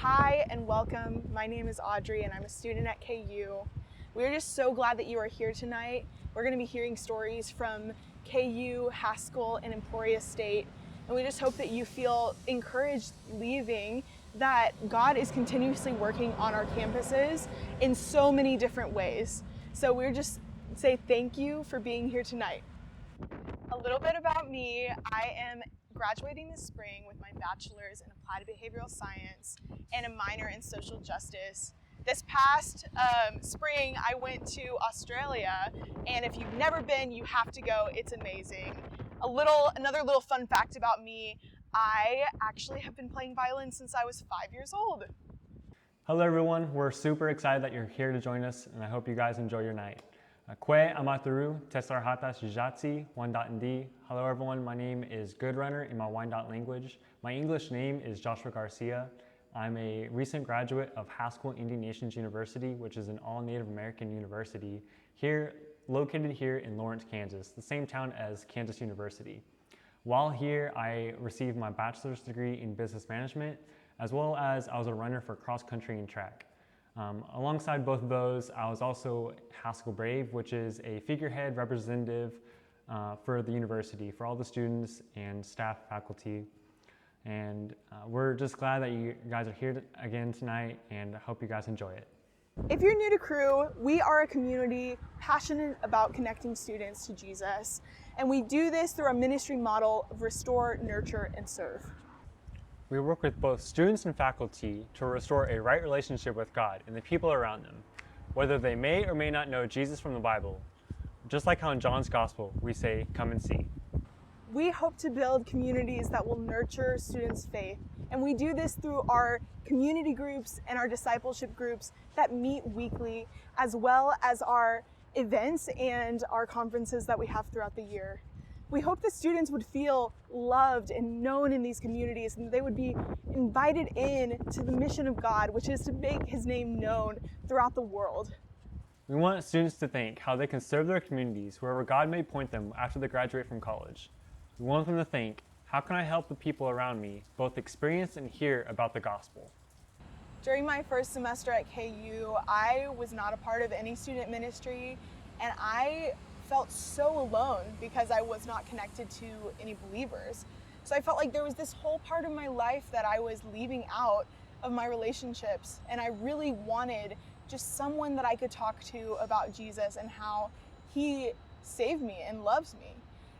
Hi and welcome. My name is Audrey and I'm a student at KU. We're just so glad that you are here tonight. We're going to be hearing stories from KU, Haskell, and Emporia State. And we just hope that you feel encouraged leaving, that God is continuously working on our campuses in so many different ways. So we're just say thank you for being here tonight. A little bit about me. I am graduating this spring with my bachelor's in applied behavioral science and a minor in social justice. This past spring, I went to Australia, and if you've never been, you have to go. It's amazing. Another little fun fact about me, I actually have been playing violin since I was 5 years old. Hello everyone, we're super excited that you're here to join us, and I hope you guys enjoy your night. Kwe amaturu tesar hatas jatsi Wyandotte. Hello everyone, my name is Good Runner in my Wyandotte language. My English name is Joshua Garcia. I'm a recent graduate of Haskell Indian Nations University, which is an all Native American university located here in Lawrence, Kansas, the same town as Kansas University. While here, I received my bachelor's degree in business management, as well as I was a runner for cross country and track. Alongside both of those, I was also Haskell Brave, which is a figurehead representative for the university, for all the students and staff, faculty. And we're just glad that you guys are here again tonight, and I hope you guys enjoy it. If you're new to Crew, we are a community passionate about connecting students to Jesus. And we do this through our ministry model of restore, nurture, and serve. We work with both students and faculty to restore a right relationship with God and the people around them, whether they may or may not know Jesus from the Bible. Just like how in John's Gospel, we say, come and see. We hope to build communities that will nurture students' faith. And we do this through our community groups and our discipleship groups that meet weekly, as well as our events and our conferences that we have throughout the year. We hope the students would feel loved and known in these communities, and they would be invited in to the mission of God, which is to make His name known throughout the world. We want students to think how they can serve their communities wherever God may point them after they graduate from college. We want them to think, how can I help the people around me both experience and hear about the gospel? During my first semester at KU, I was not a part of any student ministry, and I felt so alone because I was not connected to any believers. So I felt like there was this whole part of my life that I was leaving out of my relationships, and I really wanted just someone that I could talk to about Jesus and how He saved me and loves me.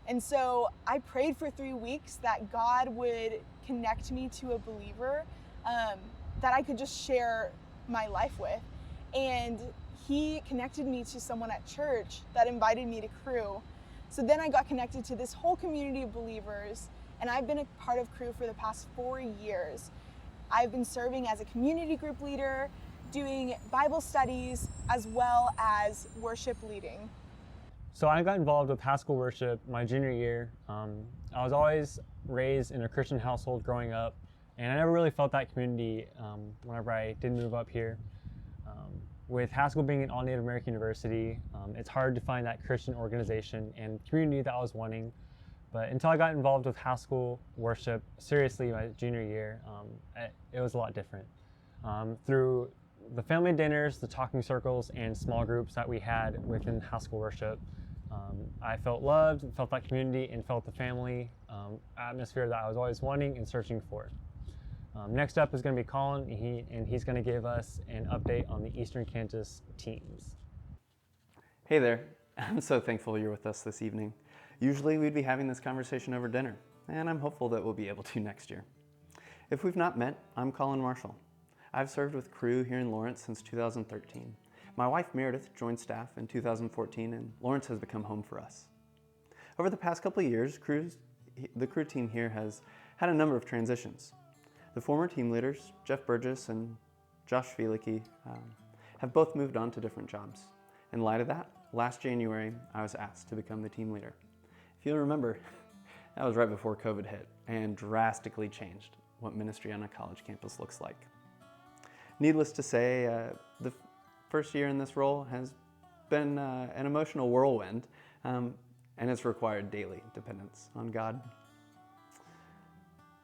And so I prayed for 3 weeks that God would connect me to a believer that I could just share my life with. And He connected me to someone at church that invited me to Crew. So then I got connected to this whole community of believers, and I've been a part of Crew for the past 4 years. I've been serving as a community group leader, doing Bible studies, as well as worship leading. So I got involved with Haskell worship my junior year. I was always raised in a Christian household growing up, and I never really felt that community whenever I did move up here. With Haskell being an all-Native American university, it's hard to find that Christian organization and community that I was wanting. But until I got involved with Haskell worship seriously my junior year, it was a lot different. Through the family dinners, the talking circles, and small groups that we had within Haskell worship, I felt loved, felt that community, and felt the family atmosphere that I was always wanting and searching for. Next up is going to be Colin, and he's going to give us an update on the Eastern Kansas teams. Hey there, I'm so thankful you're with us this evening. Usually we'd be having this conversation over dinner, and I'm hopeful that we'll be able to next year. If we've not met, I'm Colin Marshall. I've served with Crew here in Lawrence since 2013. My wife Meredith joined staff in 2014, and Lawrence has become home for us. Over the past couple of years, the Crew team here has had a number of transitions. The former team leaders, Jeff Burgess and Josh Fielicki, have both moved on to different jobs. In light of that, last January, I was asked to become the team leader. If you'll remember, that was right before COVID hit and drastically changed what ministry on a college campus looks like. Needless to say, the first year in this role has been an emotional whirlwind, and it's required daily dependence on God.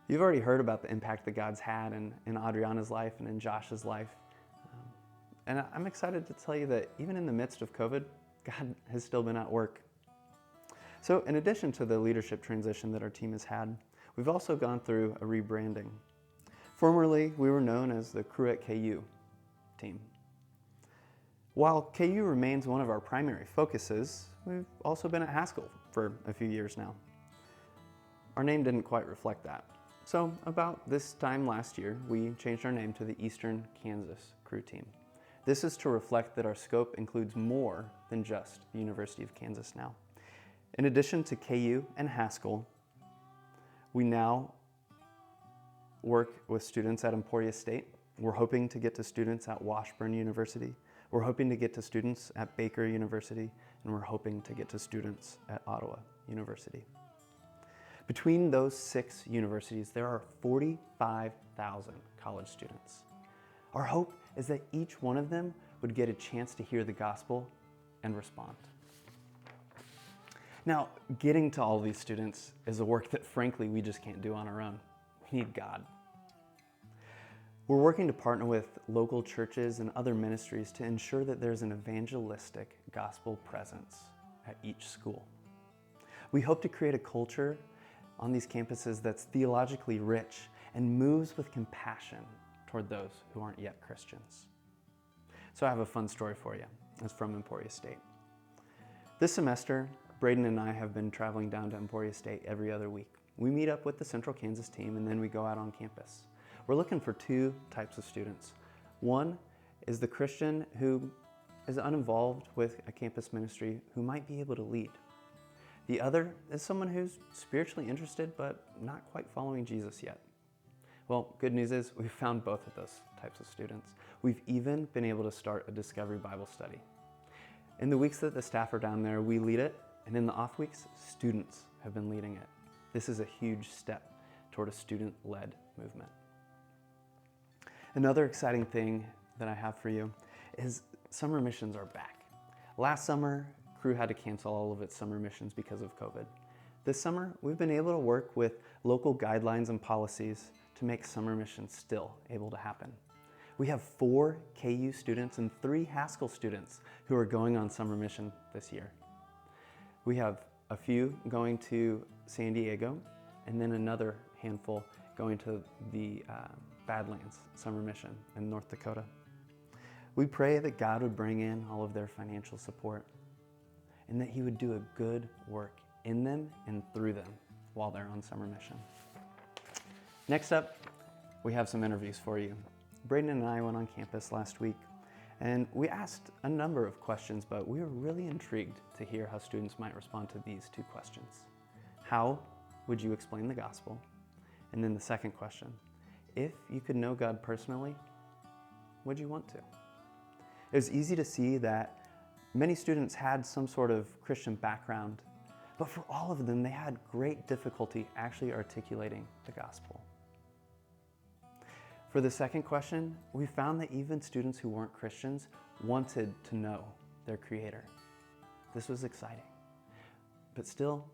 You've already heard about the impact that God's had in Adriana's life and in Josh's life. And I'm excited to tell you that even in the midst of COVID, God has still been at work. So in addition to the leadership transition that our team has had, we've also gone through a rebranding. Formerly, we were known as the Crew at KU team. While KU remains one of our primary focuses, we've also been at Haskell for a few years now. Our name didn't quite reflect that. So about this time last year, we changed our name to the Eastern Kansas Crew Team. This is to reflect that our scope includes more than just the University of Kansas now. In addition to KU and Haskell, we now work with students at Emporia State. We're hoping to get to students at Washburn University. We're hoping to get to students at Baker University, and we're hoping to get to students at Ottawa University. Between those 6 universities, there are 45,000 college students. Our hope is that each one of them would get a chance to hear the gospel and respond. Now, getting to all these students is a work that frankly we just can't do on our own. We need God. We're working to partner with local churches and other ministries to ensure that there's an evangelistic gospel presence at each school. We hope to create a culture on these campuses that's theologically rich and moves with compassion toward those who aren't yet Christians. So I have a fun story for you. It's from Emporia State. This semester, Braden and I have been traveling down to Emporia State every other week. We meet up with the Central Kansas team and then we go out on campus. We're looking for 2 types of students. One is the Christian who is uninvolved with a campus ministry who might be able to lead. The other is someone who's spiritually interested but not quite following Jesus yet. Well, good news is we've found both of those types of students. We've even been able to start a Discovery Bible study. In the weeks that the staff are down there, we lead it, and in the off weeks, students have been leading it. This is a huge step toward a student-led movement. Another exciting thing that I have for you is summer missions are back. Last summer, Crew had to cancel all of its summer missions because of COVID. This summer, we've been able to work with local guidelines and policies to make summer missions still able to happen. We have 4 KU students and 3 Haskell students who are going on summer mission this year. We have a few going to San Diego and then another handful going to the Badlands summer mission in North Dakota. We pray that God would bring in all of their financial support and that He would do a good work in them and through them while they're on summer mission. Next up, we have some interviews for you. Braden and I went on campus last week and we asked a number of questions, but we were really intrigued to hear how students might respond to these 2 questions. How would you explain the gospel? And then the second question, if you could know God personally, would you want to? It was easy to see that many students had some sort of Christian background, but for all of them, they had great difficulty actually articulating the gospel. For the second question, we found that even students who weren't Christians wanted to know their Creator. This was exciting, but still,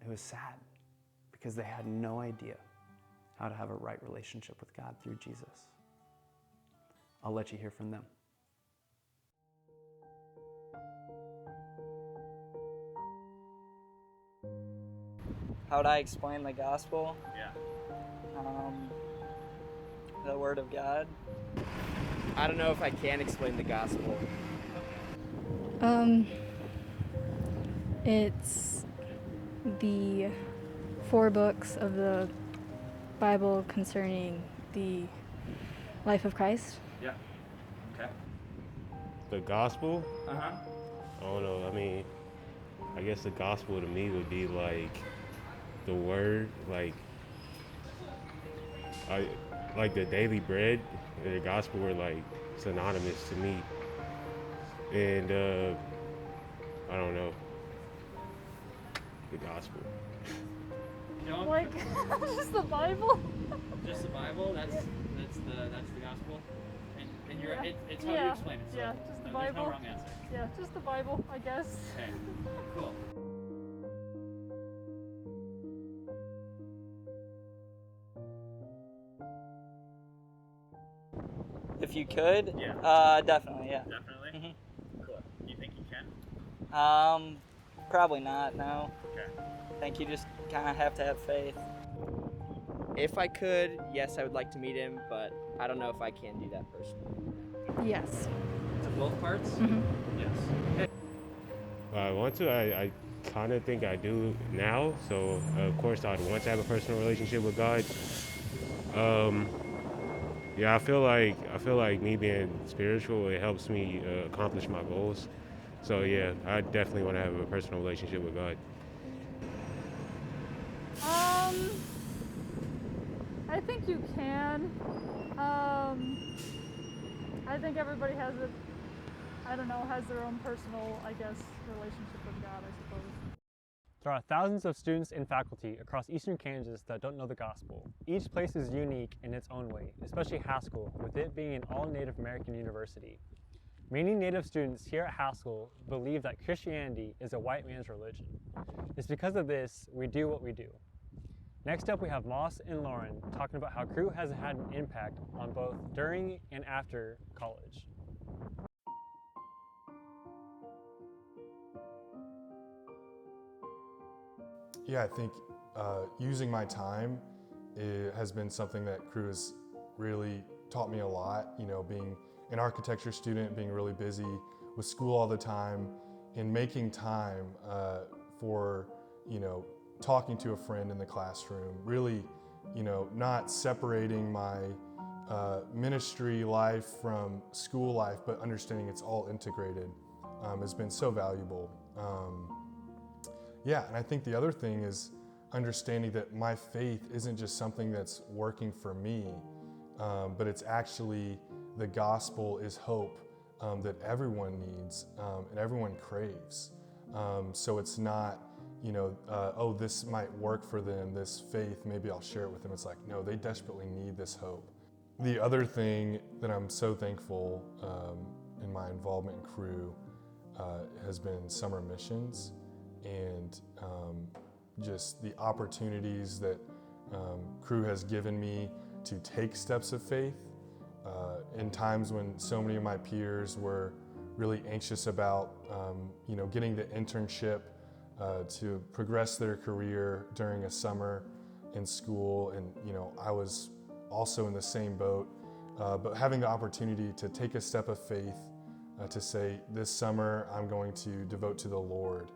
it was sad because they had no idea how to have a right relationship with God through Jesus. I'll let you hear from them. How would I explain the gospel? Yeah. The Word of God. I don't know if I can explain the gospel. It's the 4 books of the Bible concerning the life of Christ. Yeah. Okay. The gospel? Uh-huh. I don't know. I mean, I guess the gospel to me would be like the word, like the daily bread and the gospel were like synonymous to me. And I don't know. The gospel. You know, Like, just the Bible? just the Bible. That's the gospel. And you're Yeah. it's how you Yeah. explain it. So Yeah, just the no, there's no Bible. wrong answer. Yeah, just the Bible, I guess. Okay. Cool. If you could? Yeah. Definitely, yeah. Definitely? Cool. Do you think you can? Probably not, no. Okay. I think you just kind of have to have faith. If I could, yes, I would like to meet him, but I don't know if I can do that personally. Yes. To both parts? Mhm. Yes. I want to. I kind of think I do now. So of course I'd want to have a personal relationship with God. Yeah, I feel like me being spiritual, it helps me accomplish my goals. So yeah, I definitely want to have a personal relationship with God. I think you can. I think everybody has has their own personal, I guess, relationship with God, I suppose. There are thousands of students and faculty across eastern Kansas that don't know the gospel. Each place is unique in its own way, especially Haskell, with it being an all-Native American university. Many Native students here at Haskell believe that Christianity is a white man's religion. It's because of this we do what we do. Next up, we have Moss and Lauren talking about how Crew has had an impact on both during and after college. Yeah, I think using my time has been something that Crew has really taught me a lot. You know, being an architecture student, being really busy with school all the time, and making time for, you know, talking to a friend in the classroom, really, you know, not separating my ministry life from school life, but understanding it's all integrated has been so valuable. Yeah, and I think the other thing is understanding that my faith isn't just something that's working for me, but it's actually the gospel is hope that everyone needs and everyone craves. So it's not, you know, oh, this might work for them, this faith, maybe I'll share it with them. It's like, no, they desperately need this hope. The other thing that I'm so thankful in my involvement in Crew has been summer missions and just the opportunities that Crew has given me to take steps of faith in times when so many of my peers were really anxious about you know, getting the internship to progress their career during a summer in school, and you know, I was also in the same boat, but having the opportunity to take a step of faith to say, this summer I'm going to devote to the Lord,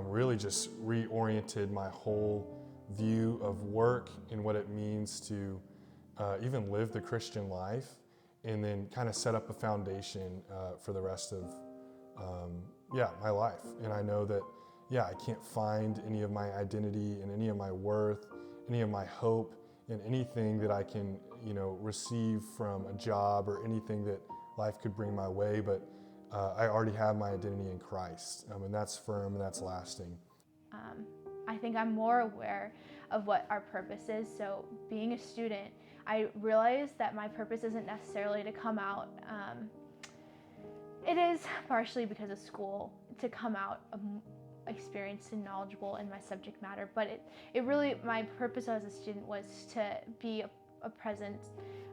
really just reoriented my whole view of work and what it means to even live the Christian life, and then kind of set up a foundation for the rest of yeah, my life. And I know that, yeah, I can't find any of my identity and any of my worth, any of my hope in anything that I can, you know, receive from a job or anything that life could bring my way, but I already have my identity in Christ, and that's firm and that's lasting. I think I'm more aware of what our purpose is. So being a student, I realized that my purpose isn't necessarily to come out. It is partially because of school, to come out experienced and knowledgeable in my subject matter, but it really, my purpose as a student was to be a presence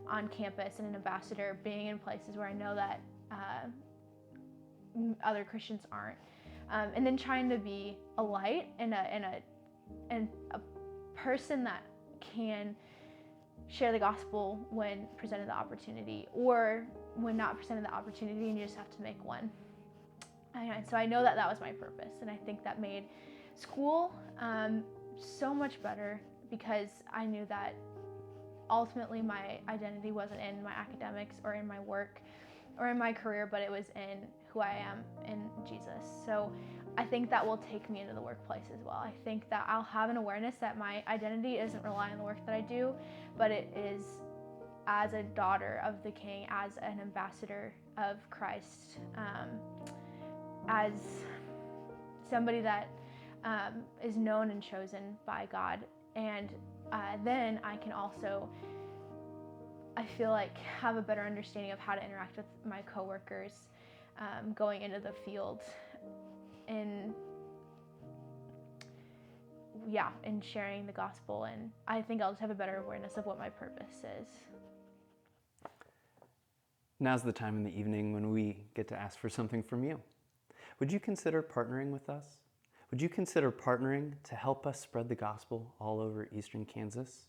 on campus and an ambassador, being in places where I know that other Christians aren't, and then trying to be a light and a person that can share the gospel when presented the opportunity, or when not presented the opportunity and you just have to make one. And so I know that that was my purpose, and I think that made school so much better, because I knew that ultimately my identity wasn't in my academics or in my work or in my career, but it was in who I am in Jesus. So I think that will take me into the workplace as well. I think that I'll have an awareness that my identity isn't relying on the work that I do, but it is as a daughter of the King, as an ambassador of Christ, as somebody that is known and chosen by God. And then I can also, I feel like, have a better understanding of how to interact with my coworkers going into the field, and in sharing the gospel. And I think I'll just have a better awareness of what my purpose is. Now's the time in the evening when we get to ask for something from you. Would you consider partnering with us? Would you consider partnering to help us spread the gospel all over eastern Kansas?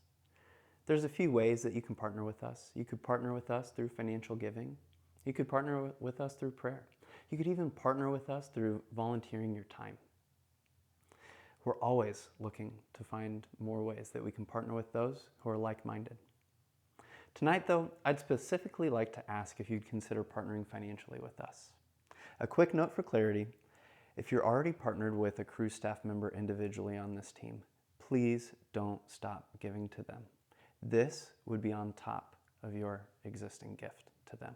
There's a few ways that you can partner with us. You could partner with us through financial giving. You could partner with us through prayer. You could even partner with us through volunteering your time. We're always looking to find more ways that we can partner with those who are like-minded. Tonight, though, I'd specifically like to ask if you'd consider partnering financially with us. A quick note for clarity, if you're already partnered with a Cru staff member individually on this team, please don't stop giving to them. This would be on top of your existing gift to them.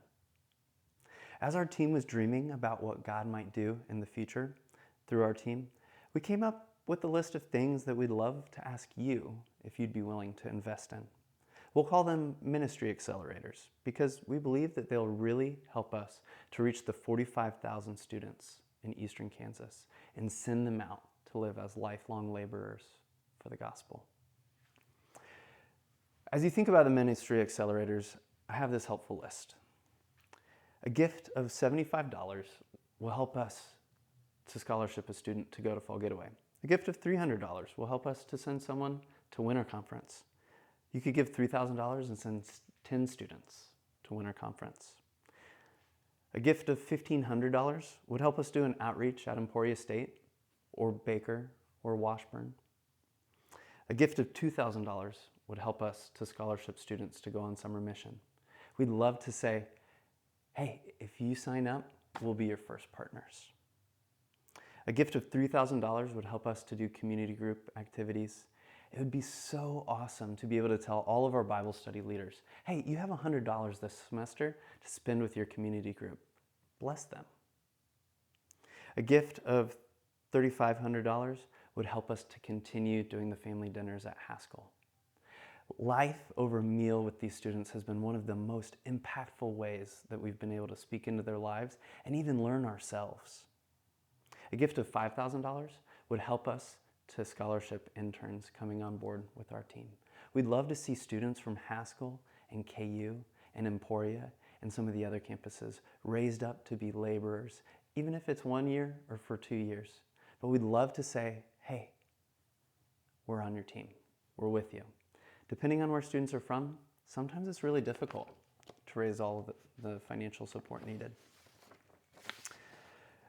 As our team was dreaming about what God might do in the future through our team, we came up with a list of things that we'd love to ask you if you'd be willing to invest in. We'll call them ministry accelerators because we believe that they'll really help us to reach the 45,000 students in eastern Kansas and send them out to live as lifelong laborers for the gospel. As you think about the ministry accelerators, I have this helpful list. A gift of $75 will help us to scholarship a student to go to Fall Getaway. A gift of $300 will help us to send someone to Winter Conference. You could give $3,000 and send 10 students to Winter Conference. A gift of $1,500 would help us do an outreach at Emporia State or Baker or Washburn. A gift of $2,000 would help us to scholarship students to go on summer mission. We'd love to say, hey, if you sign up, we'll be your first partners. A gift of $3,000 would help us to do community group activities. It would be so awesome to be able to tell all of our Bible study leaders, hey, you have $100 this semester to spend with your community group. Bless them. A gift of $3,500 would help us to continue doing the family dinners at Haskell. Life over meal with these students has been one of the most impactful ways that we've been able to speak into their lives and even learn ourselves. A gift of $5,000 would help us to scholarship interns coming on board with our team. We'd love to see students from Haskell and KU and Emporia and some of the other campuses raised up to be laborers, even if it's 1 year or for 2 years. But we'd love to say, hey, we're on your team. We're with you. Depending on where students are from, sometimes it's really difficult to raise all of the financial support needed.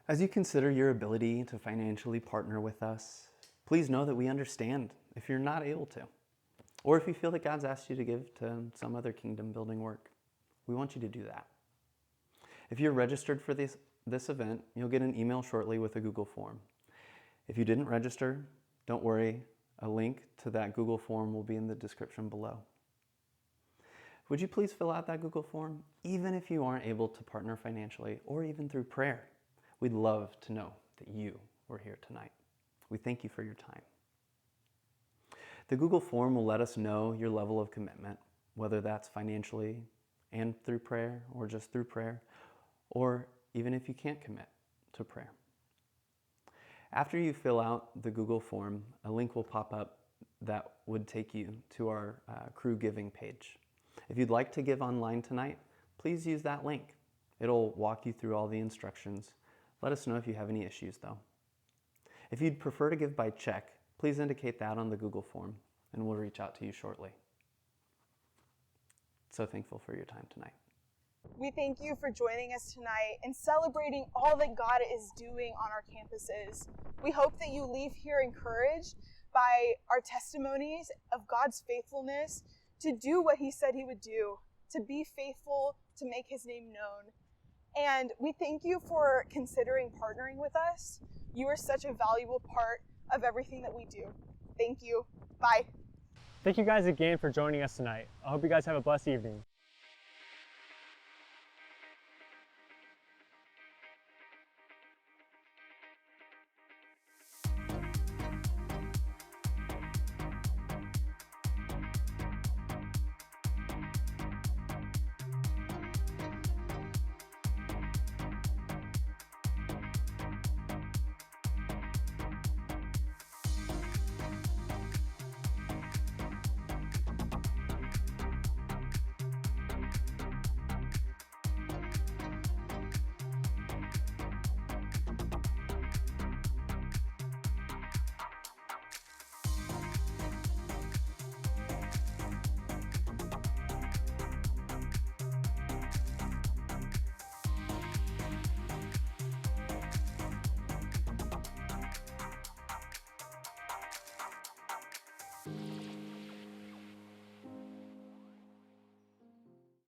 As you consider your ability to financially partner with us, please know that we understand if you're not able to, or if you feel that God's asked you to give to some other kingdom building work. We want you to do that. If you're registered for this event, you'll get an email shortly with a Google form. If you didn't register, don't worry. A link to that Google form will be in the description below. Would you please fill out that Google form, even if you aren't able to partner financially or even through prayer? We'd love to know that you were here tonight. We thank you for your time. The Google form will let us know your level of commitment, whether that's financially and through prayer or just through prayer, or even if you can't commit to prayer. After you fill out the Google form, a link will pop up that would take you to our Cru giving page. If you'd like to give online tonight, please use that link. It'll walk you through all the instructions. Let us know if you have any issues though. If you'd prefer to give by check, please indicate that on the Google form and we'll reach out to you shortly. So thankful for your time tonight. We thank you for joining us tonight and celebrating all that God is doing on our campuses. We hope that you leave here encouraged by our testimonies of God's faithfulness to do what He said He would do, to be faithful, to make His name known. And we thank you for considering partnering with us. You are such a valuable part of everything that we do. Thank you. Bye. Thank you guys again for joining us tonight. I hope you guys have a blessed evening.